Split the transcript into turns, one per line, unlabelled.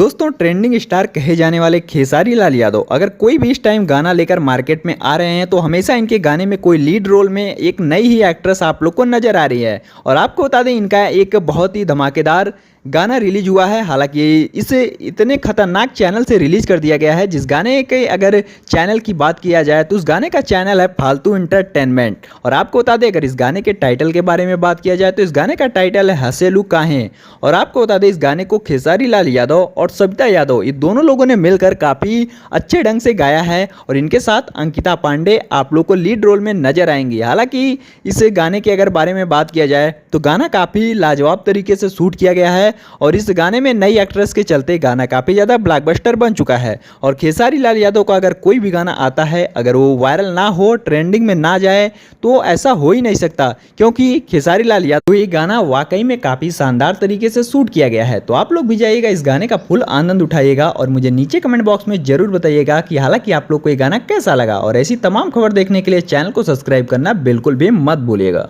दोस्तों trending star कहे जाने वाले खेसारी लाल यादव अगर कोई भी इस टाइम गाना लेकर मार्केट में आ रहे हैं तो हमेशा इनके गाने में कोई लीड रोल में एक नई ही एक्ट्रेस आप लोग को नजर आ रही है। और आपको बता दें इनका एक बहुत ही धमाकेदार गाना रिलीज हुआ है। हालांकि इसे इतने खतरनाक चैनल से रिलीज कर दिया गया है। जिस गाने के अगर चैनल की बात किया जाए तो उस गाने का चैनल है फालतू एंटरटेनमेंट। और आपको बता दें अगर इस गाने के टाइटल के बारे में बात किया जाए तो इस गाने का टाइटल है हसेलू काहे। और आपको बता दें इस गाने को खेसारी लाल यादव और सविता यादव ये दोनों लोगों ने मिलकर काफ़ी अच्छे ढंग से गाया है। और इनके साथ अंकिता पांडे आप लोग को लीड रोल में नजर आएंगी। हालांकि इस गाने के अगर बारे में बात किया जाए तो गाना काफ़ी लाजवाब तरीके से शूट किया गया है। और इस गाने में नई एक्ट्रेस के चलते गाना काफ़ी ज़्यादा ब्लॉकबस्टर बन चुका है। और खेसारी लाल यादव का अगर कोई भी गाना आता है अगर वो वायरल ना हो, ट्रेंडिंग में ना जाए तो ऐसा हो ही नहीं सकता, क्योंकि खेसारी लाल यादव ये गाना वाकई में काफ़ी शानदार तरीके से शूट किया गया है। तो आप लोग भी जाइएगा, इस गाने का फुल आनंद उठाइएगा और मुझे नीचे कमेंट बॉक्स में जरूर बताइएगा कि हालांकि आप लोग को ये गाना कैसा लगा। और ऐसी तमाम खबर देखने के लिए चैनल को सब्सक्राइब करना बिल्कुल भी मत भूलिएगा।